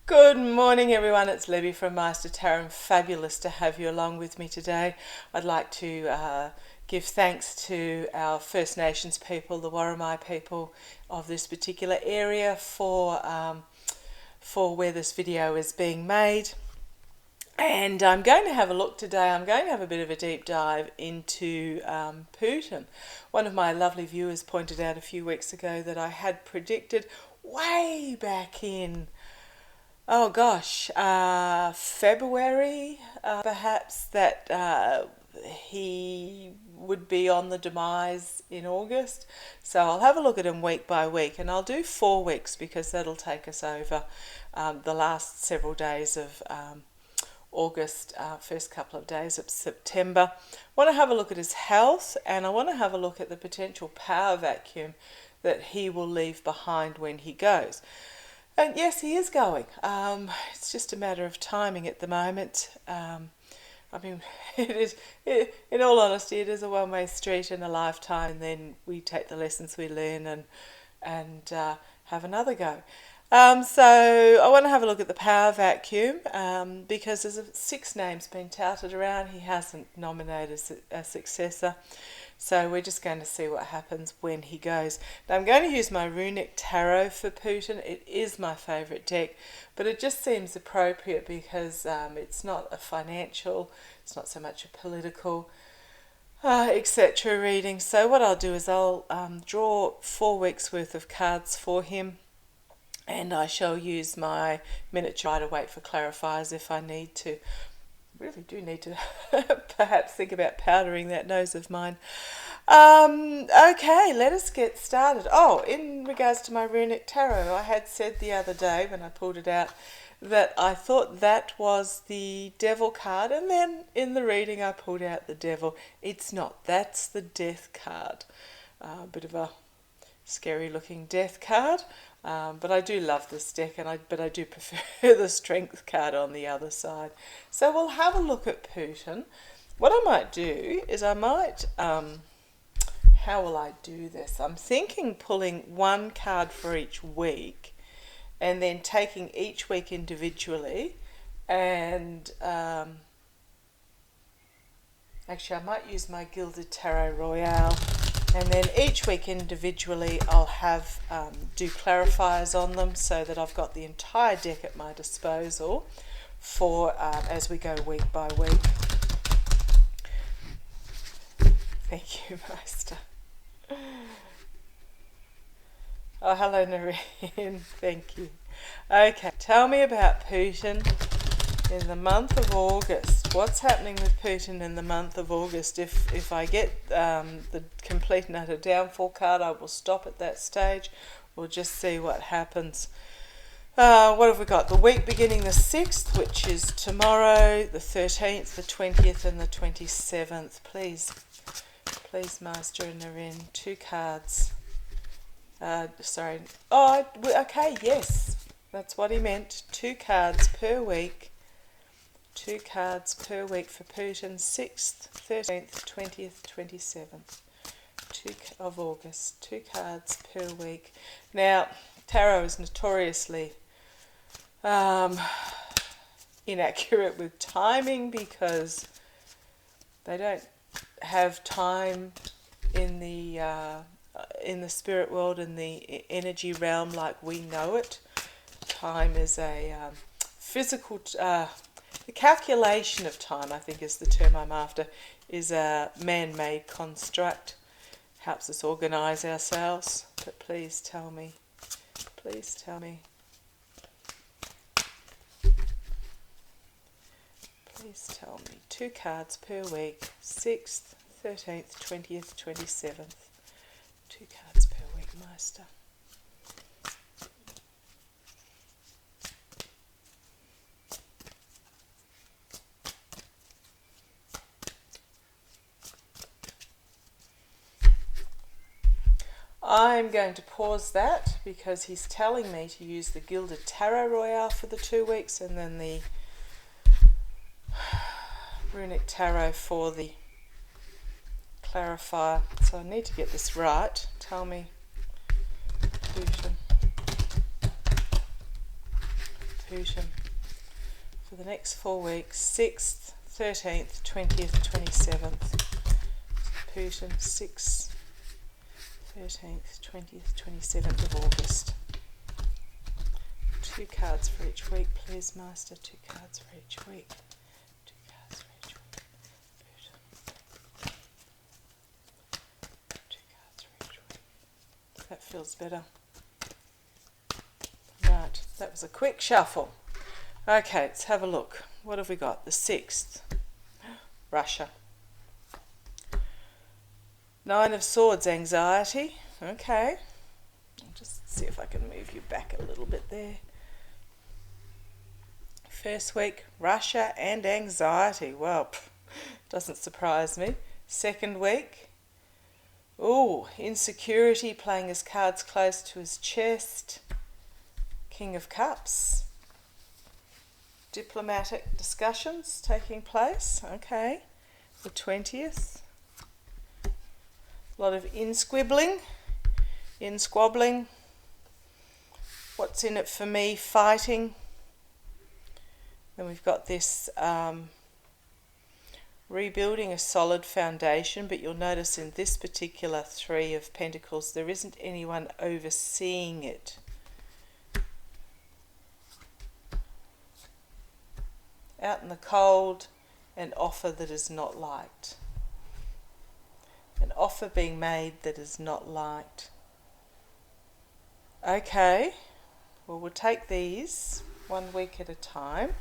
Good morning everyone, it's Libby from Master Tarot and fabulous to have you along with me today. I'd like to give thanks to our First Nations people, the Warramai people of this particular area for where this video is being made. And I'm going to have a look today, I'm going to have a bit of a deep dive into Putin. One of my lovely viewers pointed out a few weeks ago that I had predicted way back in February, perhaps, that he would be on the demise in August. So I'll have a look at him week by week, and I'll do 4 weeks because that'll take us over the last several days of August, first couple of days of September. I want to have a look at his health, and I want to have a look at the potential power vacuum that he will leave behind when he goes. And yes, he is going. It's just a matter of timing at the moment. I mean, in all honesty, it is a one-way street in a lifetime, and then we take the lessons we learn and have another go. So I want to have a look at the power vacuum because there's 6 names been touted around. He hasn't nominated a successor. So we're just going to see what happens when he goes. Now I'm going to use my runic tarot for Putin. It is my favourite deck, but it just seems appropriate because it's not a financial, it's not so much a political, etc. reading. So what I'll do is I'll draw 4 weeks worth of cards for him, and I shall use my miniature to wait for clarifiers if I need to. Really do need to perhaps think about powdering that nose of mine. Okay, let us get started. Oh, in regards to my runic tarot, I had said the other day when I pulled it out that I thought that was the devil card, and then in the reading I pulled out the devil. It's not. That's the death card. A bit of a scary looking death card. But I do love this deck, but I do prefer the strength card on the other side. So we'll have a look at Putin. What I might do is how will I do this? I'm thinking pulling 1 card for each week and then taking each week individually, and actually I might use my Gilded Tarot Royale. And then each week individually I'll have do clarifiers on them so that I've got the entire deck at my disposal for as we go week by week. Thank you, Master. Oh, hello, Noreen. Thank you. Okay, tell me about Putin in the month of August. What's happening with Putin in the month of August? If I get the complete and utter downfall card, I will stop at that stage. We'll just see what happens. What have we got? The week beginning the 6th, which is tomorrow, the 13th, the 20th and the 27th. Please, Master and Narin, 2 cards. Sorry. Oh, okay, yes. That's what he meant. 2 cards per week. 2 cards per week for Putin, 6th, 13th, 20th, 27th of August. 2 cards per week. Now, tarot is notoriously inaccurate with timing because they don't have time in the spirit world, in the energy realm like we know it. Time is a physical... the calculation of time, I think is the term I'm after, is a man-made construct. Helps us organise ourselves. But please tell me. Please tell me. Please tell me. 2 cards per week. 6th, 13th, 20th, 27th. 2 cards per week, Master. I'm going to pause that because he's telling me to use the Gilded Tarot Royale for the 2 weeks and then the Runic Tarot for the clarifier. So I need to get this right. Tell me, Putin. Putin for the next 4 weeks, 6th, 13th, 20th, 27th. Putin, 6th, 13th, 20th, 27th of August. 2 cards for each week, please, Master. 2 cards for each week. 2 cards for each week. Putin. 2 cards for each week. That feels better. Right, that was a quick shuffle. Okay, let's have a look. What have we got? The 6th. Russia. 9 of Swords, anxiety. Okay. I'll just see if I can move you back a little bit there. First week, Russia and anxiety. Well, doesn't surprise me. Second week, insecurity, playing his cards close to his chest. King of Cups. Diplomatic discussions taking place. Okay. The 20th. A lot of in-squabbling. What's in it for me? Fighting. Then we've got this rebuilding a solid foundation, but you'll notice in this particular 3 of Pentacles there isn't anyone overseeing it. Out in the cold, an offer that is not liked. An offer being made that is not liked. Okay, well, we'll take these 1 week at a time.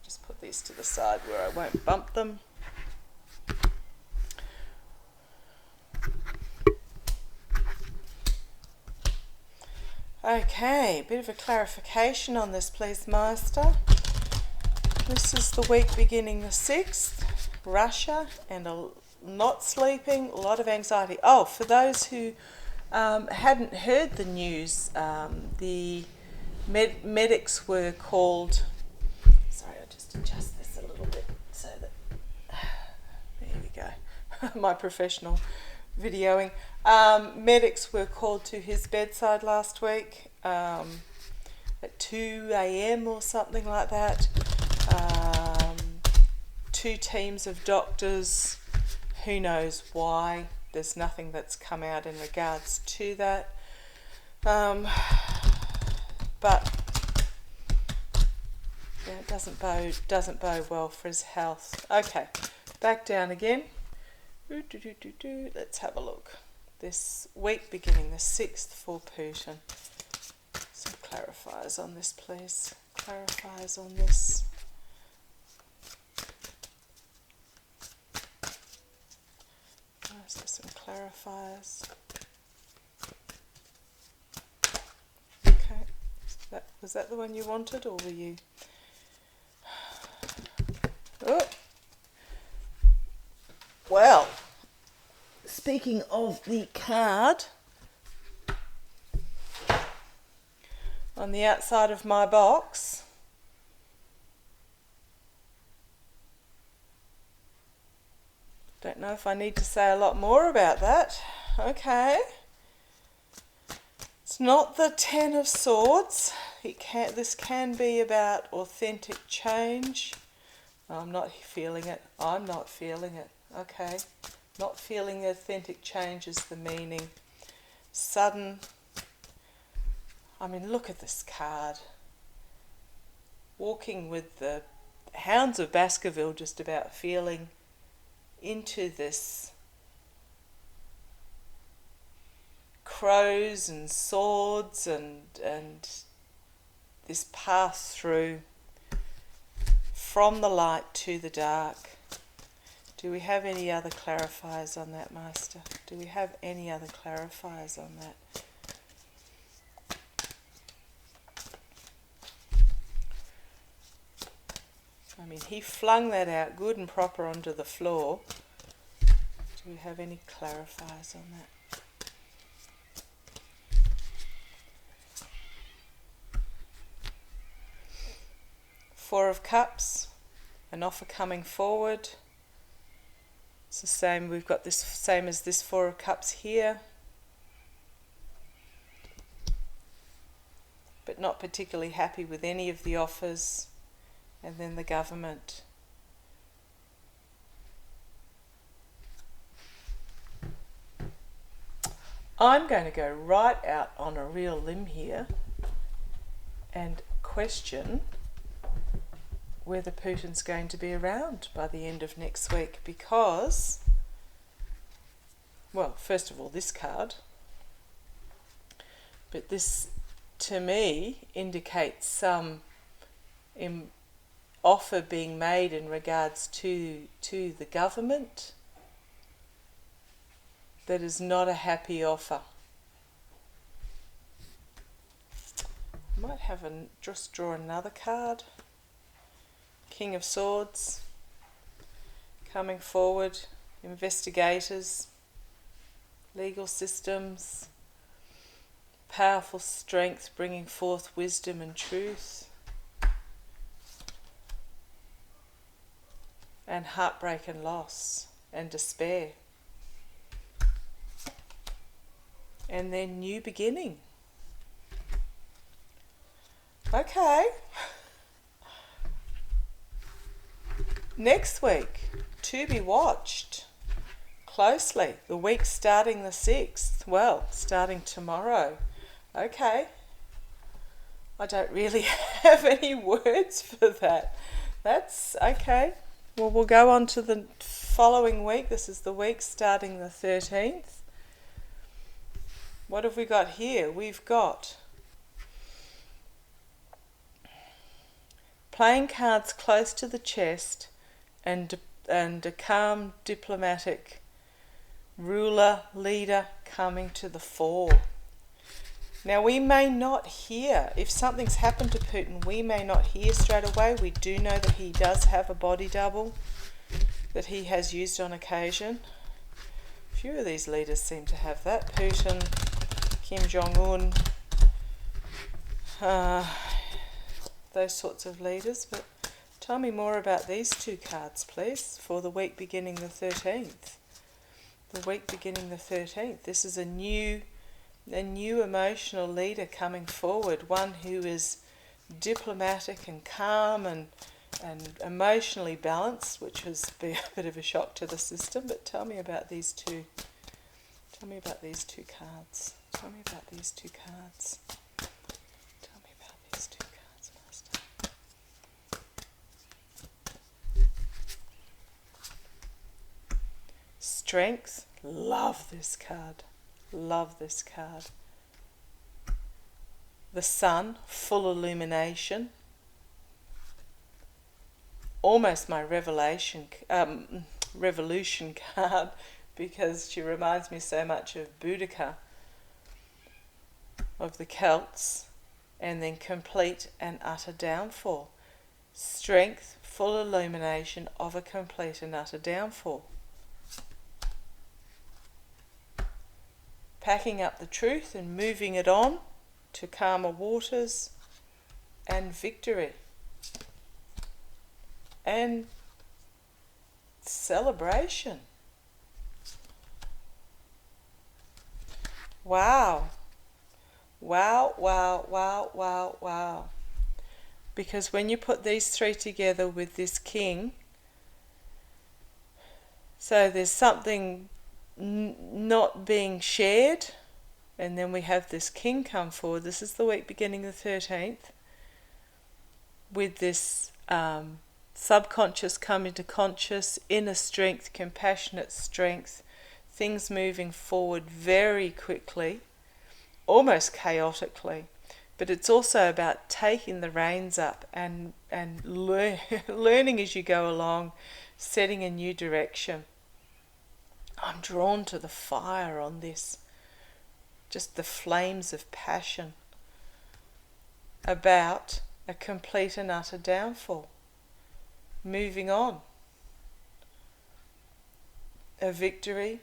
Just put these to the side where I won't bump them. Okay, a bit of a clarification on this, please, Master. This is the week beginning the 6th, Russia, and not sleeping, a lot of anxiety. Oh, for those who hadn't heard the news, the medics were called... Sorry, I'll just adjust this a little bit so that... There we go. My professional videoing. Medics were called to his bedside last week at 2 a.m. or something like that. 2 teams of doctors, who knows why. There's nothing that's come out in regards to that. But yeah, it doesn't bode well for his health. Okay, back down again. Let's have a look. This week beginning the 6th for Putin. Some clarifiers on this, please. Clarifiers on this. Is there some clarifiers? Okay. Was that the one you wanted, or were you... Oh. Well, speaking of the card, on the outside of my box, don't know if I need to say a lot more about that. Okay. It's not the 10 of Swords. This can be about authentic change. I'm not feeling it. I'm not feeling it. Okay. Not feeling authentic change is the meaning. Sudden. I mean, look at this card. Walking with the Hounds of Baskerville, just about feeling into this crows and swords and this path through from the light to the dark. Do we have any other clarifiers on that, Master? Do we have any other clarifiers on that? I mean, he flung that out good and proper onto the floor. Do we have any clarifiers on that? Four of Cups, an offer coming forward. It's the same, we've got this same as this Four of Cups here. But but not particularly happy with any of the offers. And then the government. I'm going to go right out on a real limb here and question whether Putin's going to be around by the end of next week, because, well, first of all, this card, but this to me indicates some offer being made in regards to the government that is not a happy offer. I might have just draw another card. King of Swords, coming forward, investigators, legal systems, powerful strength bringing forth wisdom and truth, and heartbreak and loss and despair. And then new beginning. Okay. Next week, to be watched closely. The week starting the 6th. Well, starting tomorrow. Okay. I don't really have any words for that. That's okay. Well, we'll go on to the following week. This is the week starting the 13th. What have we got here? We've got playing cards close to the chest and a calm diplomatic ruler, leader coming to the fore. Now, we may not hear, if something's happened to Putin, we may not hear straight away. We do know that he does have a body double that he has used on occasion. A few of these leaders seem to have that. Putin, Kim Jong-un, those sorts of leaders. But tell me more about these two cards, please, for the week beginning the 13th. The week beginning the 13th. This is a new emotional leader coming forward, one who is diplomatic and calm and emotionally balanced, which has been a bit of a shock to the system. But tell me about these two. Tell me about these two cards. Tell me about these two cards. Tell me about these two cards, Master. Strength. Love this card. Love this card. The sun, full illumination. Almost my revolution card, because she reminds me so much of Boudica, of the Celts, and then complete and utter downfall. Strength, full illumination of a complete and utter downfall. Packing up the truth and moving it on to calmer waters and victory. And celebration. Wow. Wow, wow, wow, wow, wow. Because when you put these three together with this king, so there's something not being shared, and then we have this king come forward. This is the week beginning the 13th, with this subconscious coming to conscious, inner strength, compassionate strength, things moving forward very quickly, almost chaotically. But it's also about taking the reins up and learning as you go along, setting a new direction. I'm drawn to the fire on this, just the flames of passion about a complete and utter downfall. Moving on. A victory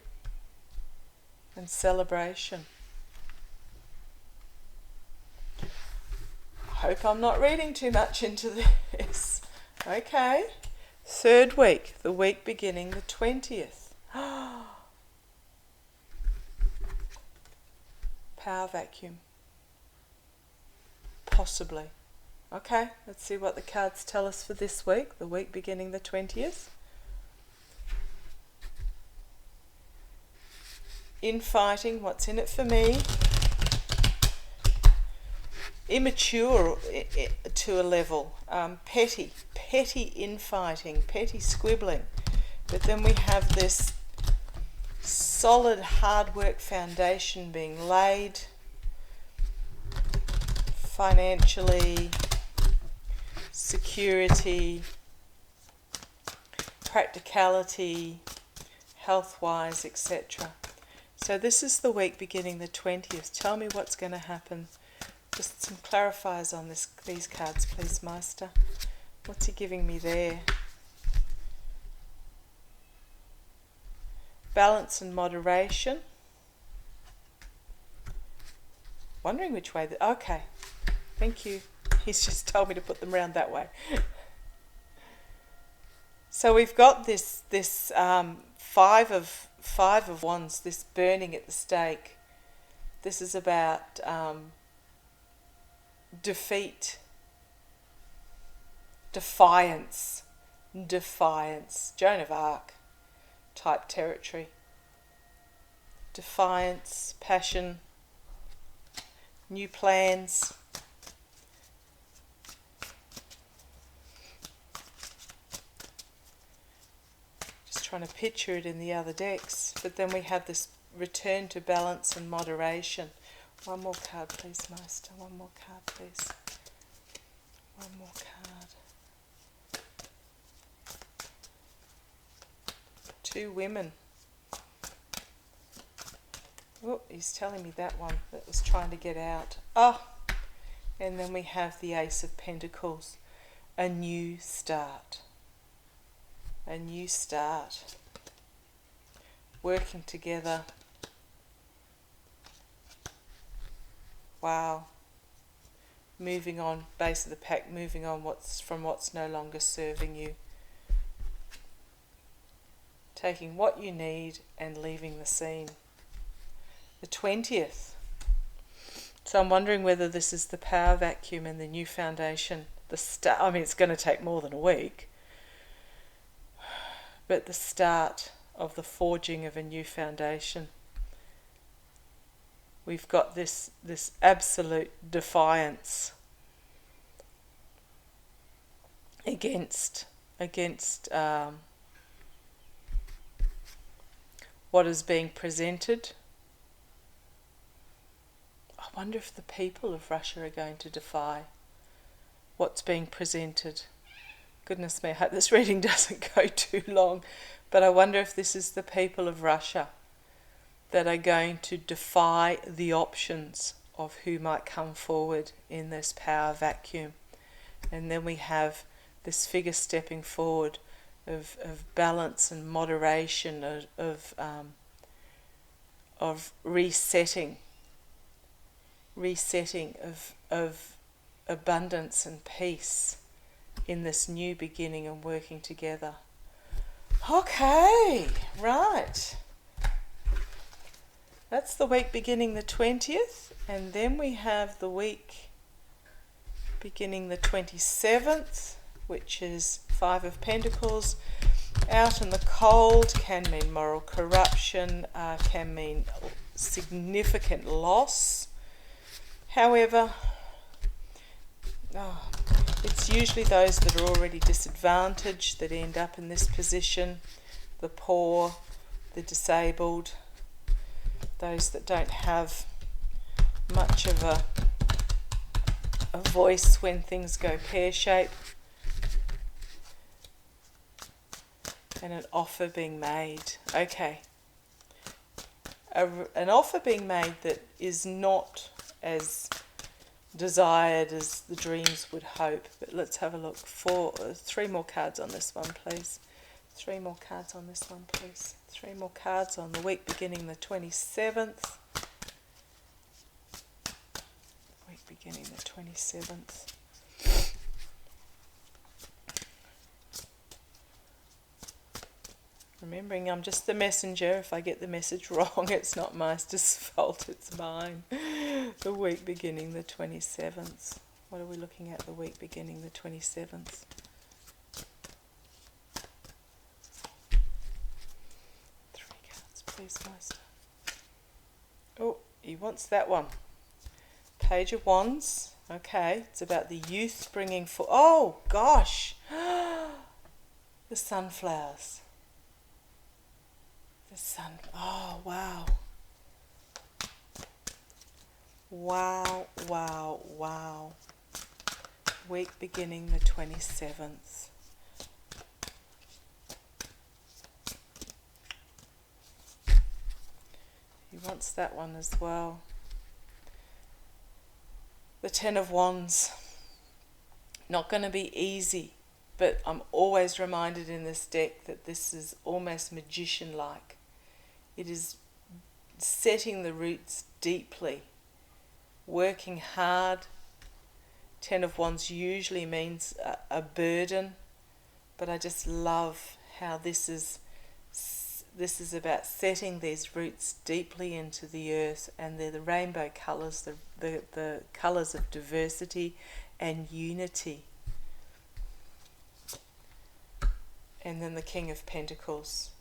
and celebration. Hope I'm not reading too much into this. Okay. Third week, the week beginning the 20th. Power vacuum. possibly. Okay, let's see what the cards tell us for this week, the week beginning the 20th. Infighting, what's in it for me? Immature to a level, petty infighting, petty squibbling. But then we have this solid hard work foundation being laid financially, security, practicality, health-wise, etc. So this is the week beginning the 20th. Tell me what's going to happen. Just some clarifiers on these cards, please, Meister. What's he giving me there? Balance and moderation. Wondering which way. Okay, thank you. He's just told me to put them round that way. So we've got this five of wands, this burning at the stake. This is about defeat, defiance, Joan of Arc type territory. Defiance, passion, new plans. Just trying to picture it in the other decks. But then we have this return to balance and moderation. One more card, please, Master. One more card, please. One more card. Two women. Oh, he's telling me that one that was trying to get out. Oh, and then we have the Ace of Pentacles. A new start. A new start. Working together. Wow. Moving on, base of the pack, moving on what's no longer serving you. Taking what you need and leaving the scene. The 20th. So I'm wondering whether this is the power vacuum and the new foundation. I mean, it's going to take more than a week. But the start of the forging of a new foundation. We've got this absolute defiance against what is being presented. I wonder if the people of Russia are going to defy what's being presented. Goodness me, I hope this reading doesn't go too long, but I wonder if this is the people of Russia that are going to defy the options of who might come forward in this power vacuum. And then we have this figure stepping forward of balance and moderation, of resetting of abundance and peace in this new beginning and working together. Okay, right. That's the week beginning the 20th, and then we have the week beginning the 27th, which is Five of Pentacles. Out in the cold can mean moral corruption, can mean significant loss. However, it's usually those that are already disadvantaged that end up in this position. The poor, the disabled, those that don't have much of a voice when things go pear-shaped. And an offer being made. Okay. An offer being made that is not as desired as the dreams would hope. But let's have a look. Three more cards on this one, please. Three more cards on this one, please. Three more cards on the week beginning the 27th. Week beginning the 27th. Remembering I'm just the messenger. If I get the message wrong, it's not Meister's fault, it's mine. The week beginning the 27th. What are we looking at the week beginning the 27th? Three cards, please, Master. Oh, he wants that one. Page of Wands. Okay, it's about the youth bringing for. Oh gosh, the sunflowers. The sun. Oh wow. Wow, wow, wow. Week beginning the 27th. He wants that one as well. The Ten of Wands. Not going to be easy, but I'm always reminded in this deck that this is almost magician-like. It is setting the roots deeply, working hard. Ten of Wands usually means a burden, but I just love how this is about setting these roots deeply into the earth, and they're the rainbow colours, the colours of diversity and unity. And then the King of Pentacles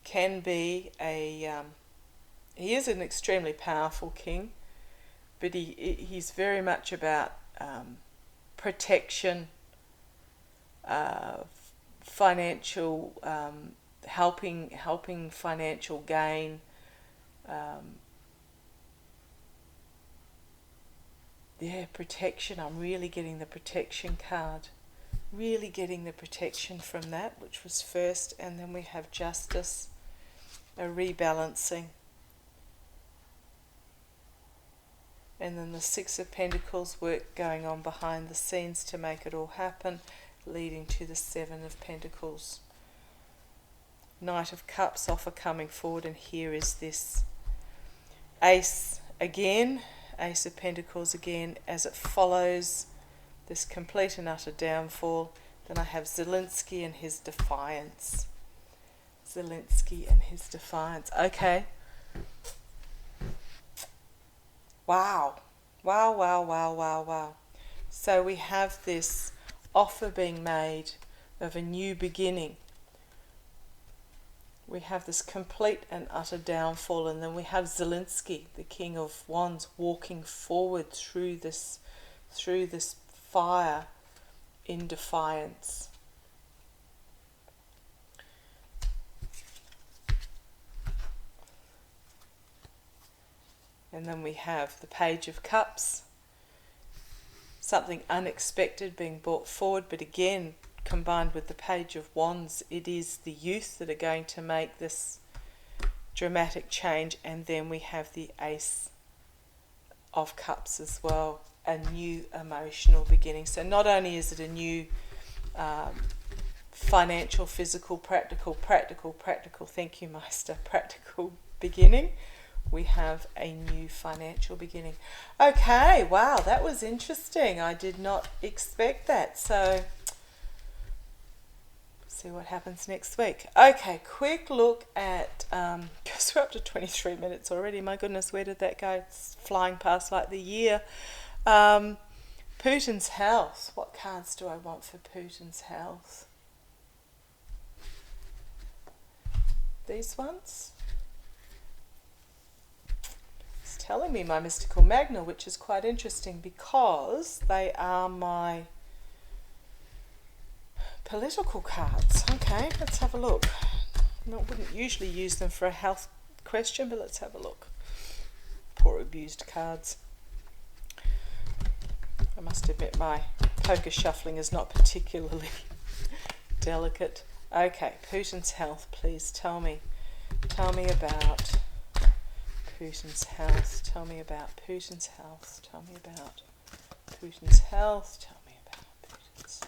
can be he is an extremely powerful king, but he's very much about protection, financial, helping financial gain, protection. I'm really getting the protection card, really getting the protection from that, which was first, and then we have justice, a rebalancing. And then the Six of Pentacles, work going on behind the scenes to make it all happen, leading to the Seven of Pentacles. Knight of Cups, offer coming forward, and here is this Ace again, Ace of Pentacles again, as it follows this complete and utter downfall. Then I have Zelensky and his defiance. Zelensky and his defiance. Okay. Wow. Wow, wow, wow, wow, wow. So we have this offer being made of a new beginning. We have this complete and utter downfall, and then we have Zelensky, the King of Wands, walking forward through this fire in defiance. And then we have the Page of Cups, something unexpected being brought forward, but again, combined with the Page of Wands, it is the youth that are going to make this dramatic change. And then we have the Ace of Cups as well, a new emotional beginning. So not only is it a new financial, physical, practical, thank you, Meister, practical beginning, we have a new financial beginning. Okay, wow, that was interesting. I did not expect that. So see what happens next week. Okay, quick look at, because we're up to 23 minutes already. My goodness, where did that go? It's flying past like the year. Putin's health. What cards do I want for Putin's health? These ones? It's telling me my mystical magna, which is quite interesting because they are my political cards. Okay, let's have a look. I wouldn't usually use them for a health question, but let's have a look. Poor abused cards. I must admit my poker shuffling is not particularly delicate. Okay, Putin's health, please tell me. Tell me about Putin's health. Tell me about Putin's health. Tell me about Putin's health. Tell me about Putin's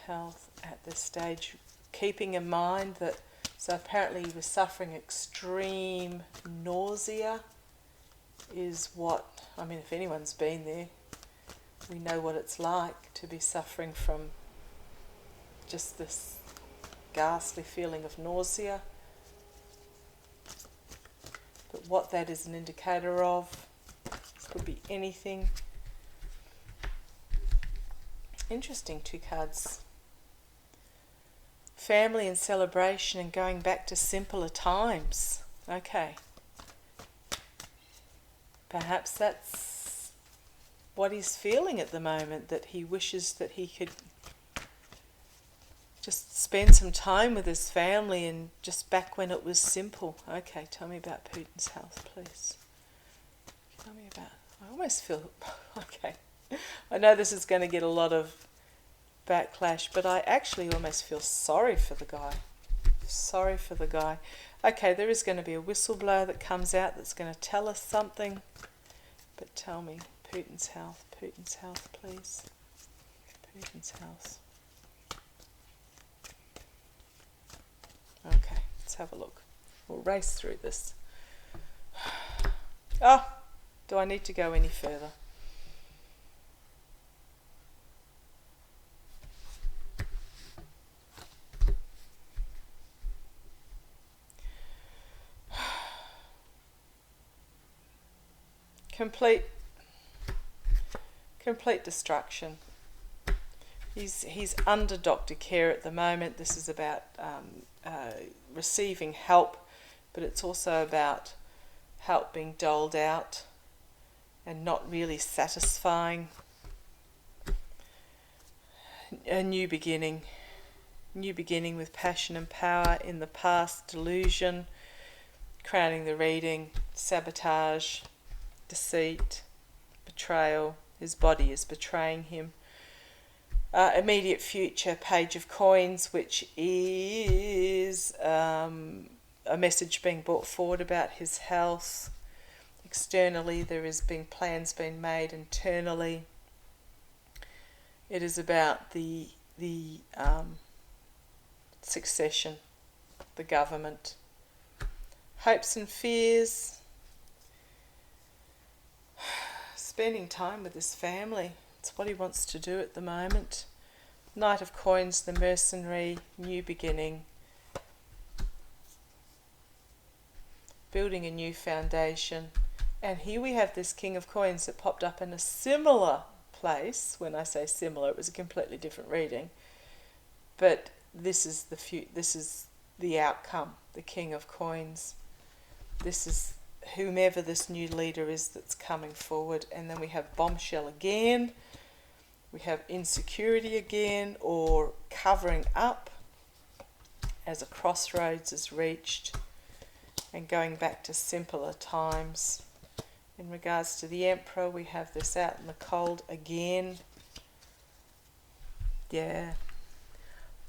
health at this stage. Keeping in mind that, so apparently he was suffering extreme nausea is what, I mean, if anyone's been there, we know what it's like to be suffering from just this ghastly feeling of nausea. But what that is an indicator of anything interesting? 2 cards. Family and celebration and going back to simpler times. Okay. Perhaps that's what he's feeling at the moment, that he wishes that he could just spend some time with his family and just back when it was simple. Okay, tell me about Putin's health, please. Tell me about... I almost feel... Okay. I know this is going to get a lot of backlash, but I actually almost feel sorry for the guy. Sorry for the guy. Okay, there is going to be a whistleblower that comes out that's going to tell us something. But tell me, Putin's health, please. Putin's health. Okay, let's have a look. We'll race through this. Oh, do I need to go any further? Complete destruction. He's under doctor care at the moment. This is about receiving help, but it's also about help being doled out and not really satisfying. A new beginning with passion and power in the past, delusion, crowning the reading, sabotage, deceit, betrayal. His body is betraying him. Immediate future, Page of Coins, which is a message being brought forward about his health. Externally, there has been plans being made. Internally, it is about the succession, the government. Hopes and fears. Spending time with his family. It's what he wants to do at the moment. Knight of Coins, the mercenary, new beginning. Building a new foundation. And here we have this King of Coins that popped up in a similar place. When I say similar, it was a completely different reading. But this is the outcome, the King of Coins. This is whomever this new leader is that's coming forward. And then we have bombshell again. We have insecurity again, or covering up as a crossroads is reached, and going back to simpler times. In regards to the Emperor, we have this out in the cold again. Yeah.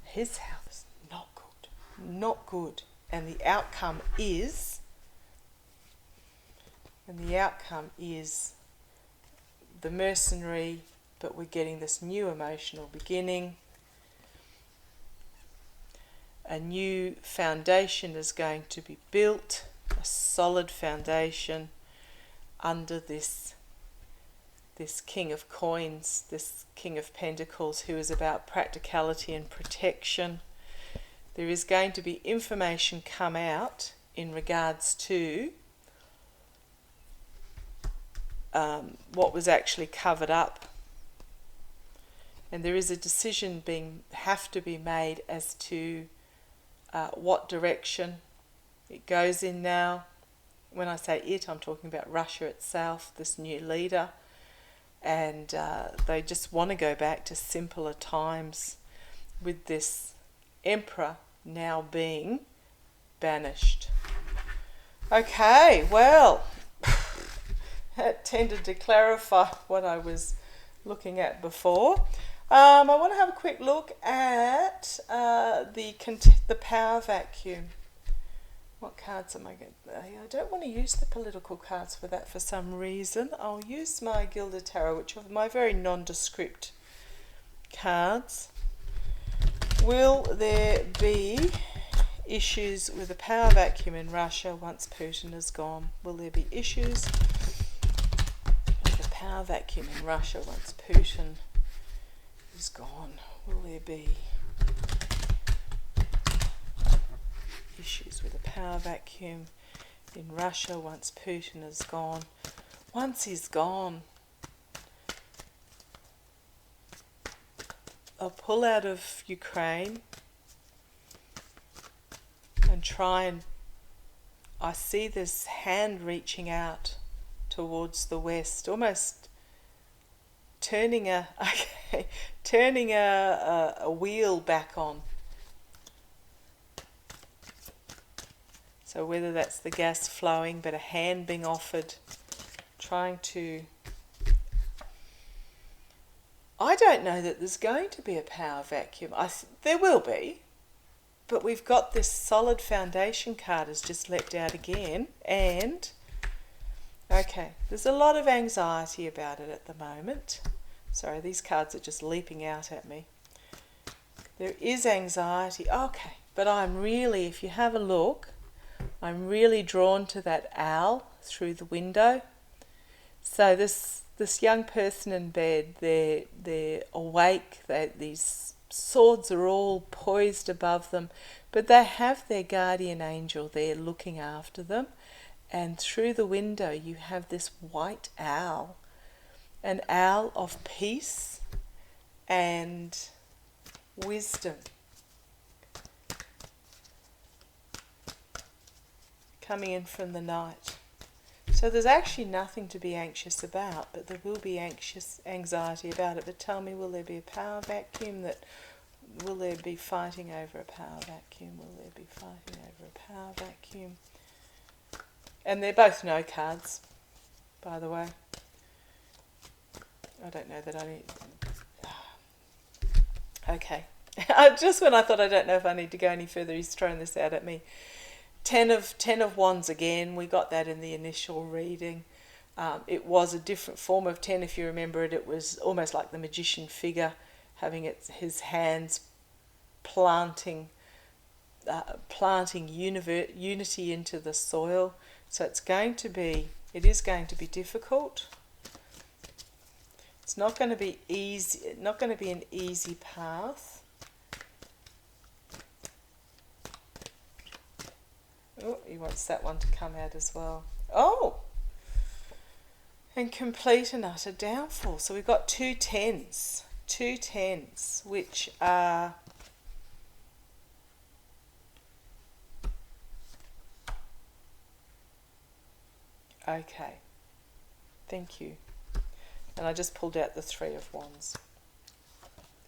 His health is not good. Not good. And the outcome is the mercenary, but we're getting this new emotional beginning. A new foundation is going to be built, a solid foundation under this King of Coins, this King of Pentacles, who is about practicality and protection. There is going to be information come out in regards to what was actually covered up. And there is a decision have to be made as to what direction it goes in now. When I say it, I'm talking about Russia itself, this new leader. And they just want to go back to simpler times with this Emperor now being banished. Okay, well, that tended to clarify what I was looking at before. I want to have a quick look at the power vacuum. What cards am I going to... I don't want to use the political cards for that for some reason. I'll use my Gilded Tarot, which are my very nondescript cards. Will there be issues with the power vacuum in Russia once Putin is gone? Will there be issues with the power vacuum in Russia once Putin is gone? Will there be issues with the power vacuum in Russia once Putin is gone? Once he's gone, I'll pull out of Ukraine and try and I see this hand reaching out towards the west, almost turning a wheel back on. So whether that's the gas flowing, but a hand being offered, trying to... I don't know that there's going to be a power vacuum. There will be, but we've got this solid foundation card has just leapt out again, and okay, there's a lot of anxiety about it at the moment. Sorry, these cards are just leaping out at me. There is anxiety, okay, but I'm really, if you have a look, I'm really drawn to that owl through the window. So this young person in bed, they're awake, these swords are all poised above them, but they have their guardian angel there looking after them, and through the window you have this white owl, an owl of peace and wisdom, coming in from the night. So there's actually nothing to be anxious about, but there will be anxiety about it. But tell me, will there be a power vacuum? Will there be fighting over a power vacuum? Will there be fighting over a power vacuum? And they're both no cards, by the way. I don't know that I need... Okay. Just when I thought I don't know if I need to go any further, he's thrown this out at me. Ten of Wands again. We got that in the initial reading. It was a different form of 10. If you remember it, it was almost like the magician figure, having his hands planting unity into the soil. So it is going to be difficult. It's not going to be easy. Not going to be an easy path. Oh, he wants that one to come out as well. Oh! And complete and utter downfall. So we've got two tens, which are... Okay. Thank you. And I just pulled out the Three of Wands.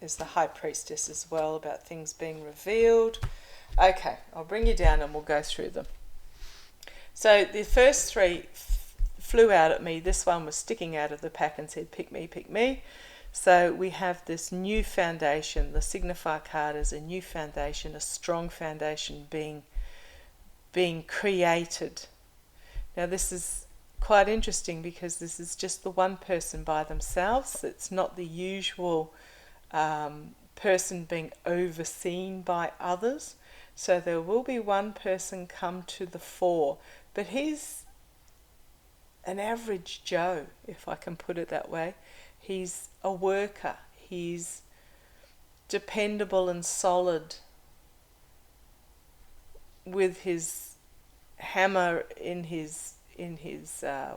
There's the High Priestess as well, about things being revealed. Okay, I'll bring you down and we'll go through them. So the first three flew out at me. This one was sticking out of the pack and said, pick me, pick me. So we have this new foundation. The signifier card is a new foundation, a strong foundation being created. Now this is quite interesting because this is just the one person by themselves. It's not the usual person being overseen by others. So there will be one person come to the fore, but he's an average Joe, if I can put it that way. He's a worker. He's dependable and solid, with his hammer in his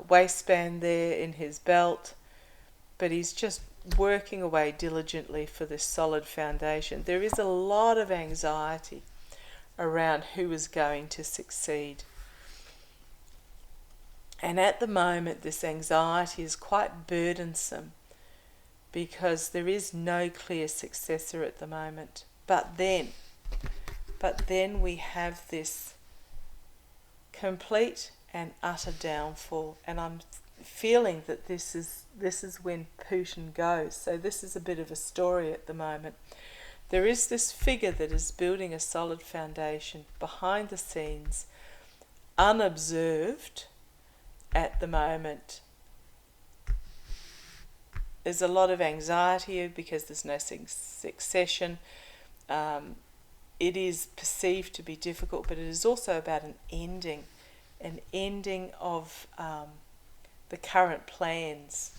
waistband there, in his belt, but he's just working away diligently for this solid foundation. There is a lot of anxiety around who is going to succeed. And at the moment, this anxiety is quite burdensome because there is no clear successor at the moment. But then we have this complete and utter downfall, and I'm feeling that this is when Putin goes. So this is a bit of a story at the moment. There is this figure that is building a solid foundation behind the scenes, unobserved at the moment. There's a lot of anxiety because there's no succession. It is perceived to be difficult, but it is also about an ending of the current plans.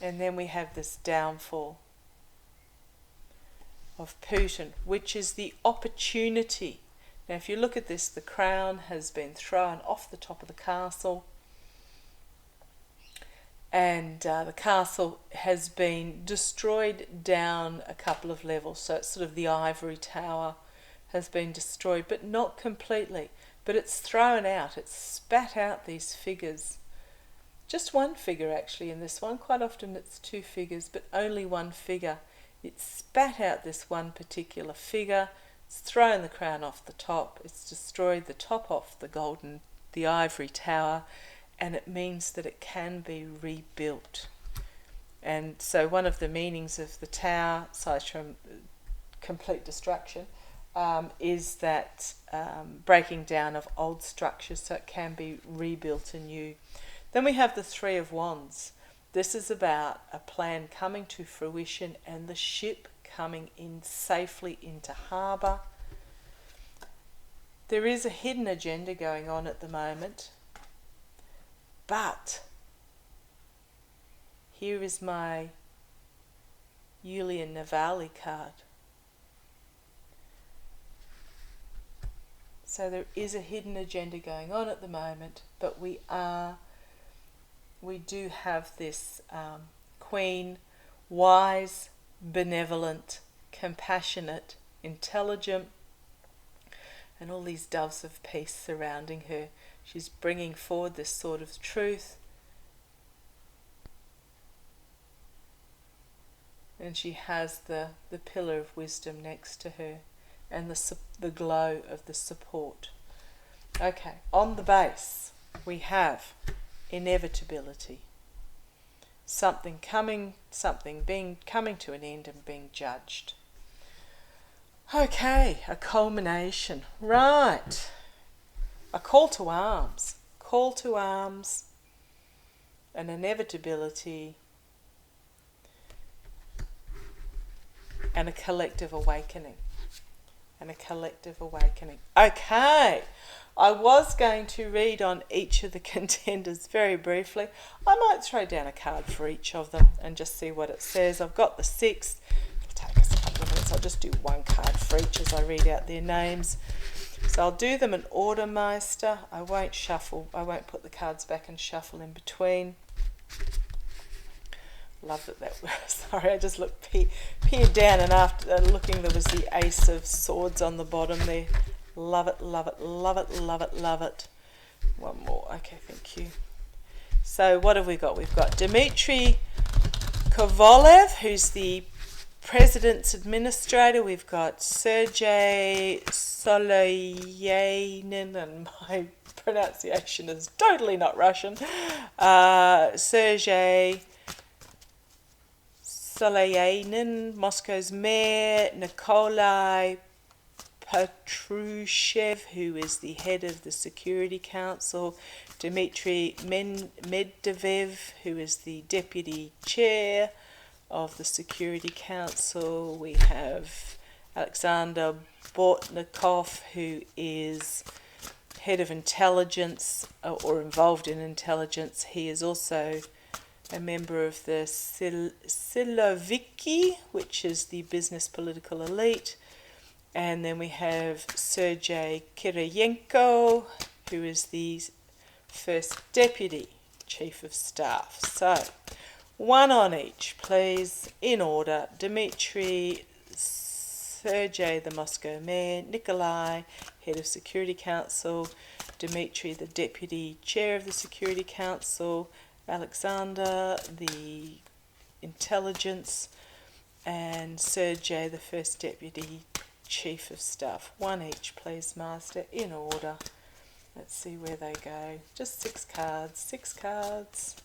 And then we have this downfall of Putin, which is the opportunity. Now if you look at this, the crown has been thrown off the top of the castle, and the castle has been destroyed down a couple of levels. So it's sort of the ivory tower has been destroyed, but not completely. But it's thrown out, it's spat out these figures. Just one figure actually in this one. Quite often it's two figures, but only one figure. It's spat out this one particular figure. It's thrown the crown off the top. It's destroyed the top off the ivory tower, and it means that it can be rebuilt. And so one of the meanings of the tower, aside from complete destruction, is that breaking down of old structures so it can be rebuilt anew. Then we have the Three of Wands. This is about a plan coming to fruition and the ship coming in safely into harbour. There is a hidden agenda going on at the moment, but here is my Julian Navalny card. So there is a hidden agenda going on at the moment, but we do have this queen, wise, benevolent, compassionate, intelligent, and all these doves of peace surrounding her. She's bringing forward this sword of truth, and she has the pillar of wisdom next to her, and the glow of the support. Okay, on the base we have inevitability. Something coming to an end and being judged. Okay, a culmination. Right. A call to arms. Call to arms. An inevitability. And a collective awakening. Okay. I was going to read on each of the contenders very briefly. I might throw down a card for each of them and just see what it says. I've got the 6. It'll take us a couple of minutes. I'll just do one card for each as I read out their names. So I'll do them in order, Meister. I won't shuffle. I won't put the cards back and shuffle in between. Love that sorry, I just looked peered down, and after looking there was the Ace of Swords on the bottom there. Love it. One more. Okay, thank you. So what have we got? We've got Dmitry Kovalev, who's the President's Administrator. We've got Sergei Soloyanin, and my pronunciation is totally not Russian. Sergei Soloyanin, Moscow's mayor. Nikolai Patrushev, who is the head of the Security Council. Dmitry Medvedev, who is the deputy chair of the Security Council. We have Alexander Bortnikov, who is head of intelligence or involved in intelligence. He is also a member of the Siloviki, which is the business political elite. And then we have Sergei Kiriyenko, who is the first deputy chief of staff. So, one on each, please, in order. Dmitry, Sergei, the Moscow mayor. Nikolai, head of Security Council. Dmitry, the deputy chair of the Security Council. Alexander, the intelligence. And Sergei, the first deputy chief of staff. One each, please, Master, in order. Let's see where they go. Just 6 cards. 6 cards.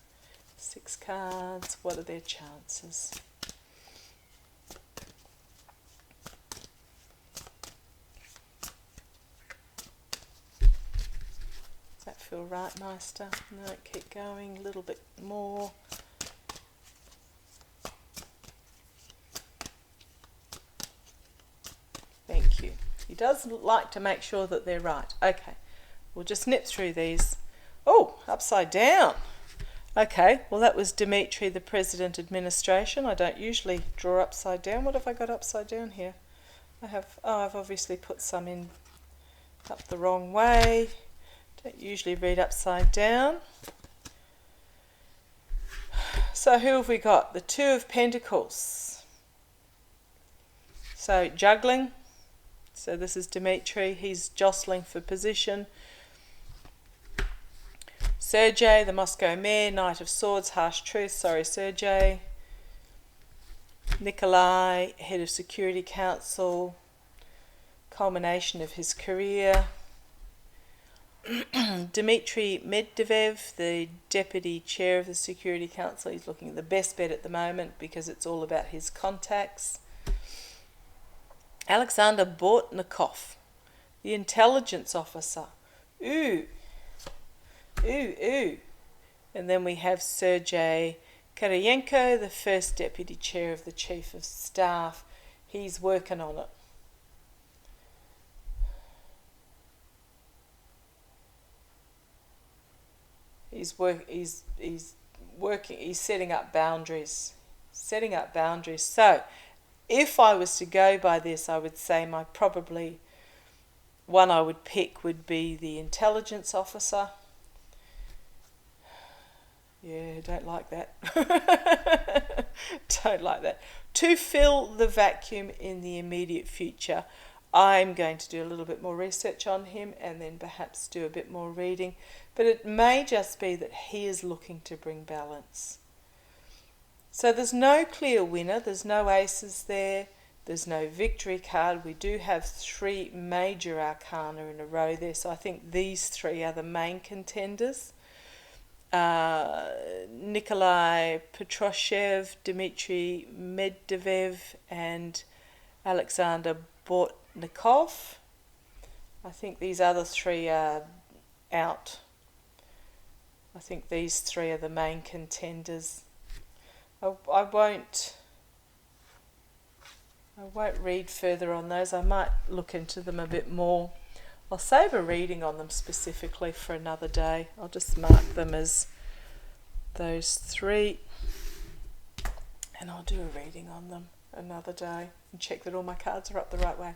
6 cards. What are their chances? Does that feel right, Master? No, keep going. A little bit more. Thank you. He does like to make sure that they're right. Okay, we'll just nip through these. Oh, upside down. Okay, well that was Dmitry, the President Administration. I don't usually draw upside down. What have I got upside down here? I've obviously put some in up the wrong way. Don't usually read upside down. So who have we got? The Two of Pentacles. So juggling. So this is Dimitri. He's jostling for position. Sergei, the Moscow Mayor, Knight of Swords, harsh truth. Sorry, Sergei. Nikolai, head of Security Council, culmination of his career. Dmitry Medvedev, the deputy chair of the Security Council. He's looking at the best bet at the moment because it's all about his contacts. Alexander Bortnikov, the intelligence officer. Ooh. And then we have Sergei Karayenko, the first deputy chair of the chief of staff. He's working on it. He's setting up boundaries. So if I was to go by this, I would say my probably one I would pick would be the intelligence officer. Yeah, don't like that. Don't like that. To fill the vacuum in the immediate future, I'm going to do a little bit more research on him and then perhaps do a bit more reading. But it may just be that he is looking to bring balance. So there's no clear winner. There's no aces there. There's no victory card. We do have 3 major arcana in a row there. So I think these 3 are the main contenders. Nikolai Petroshev, Dmitry Medvedev, and Alexander Bortnikov. I think these other 3 are out. I think these 3 are the main contenders. I won't read further on those. I might look into them a bit more. I'll save a reading on them specifically for another day. I'll just mark them as those 3 and I'll do a reading on them another day and check that all my cards are up the right way.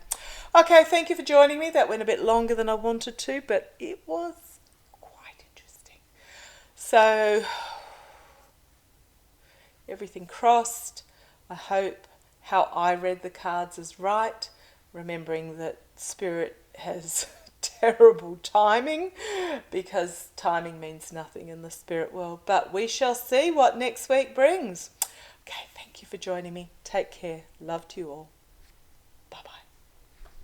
Okay, thank you for joining me. That went a bit longer than I wanted to, but it was quite interesting. So everything crossed. I hope how I read the cards is right, remembering that Spirit has terrible timing because timing means nothing in the spirit world. But we shall see what next week brings. Okay, thank you for joining me. Take care. Love to you all.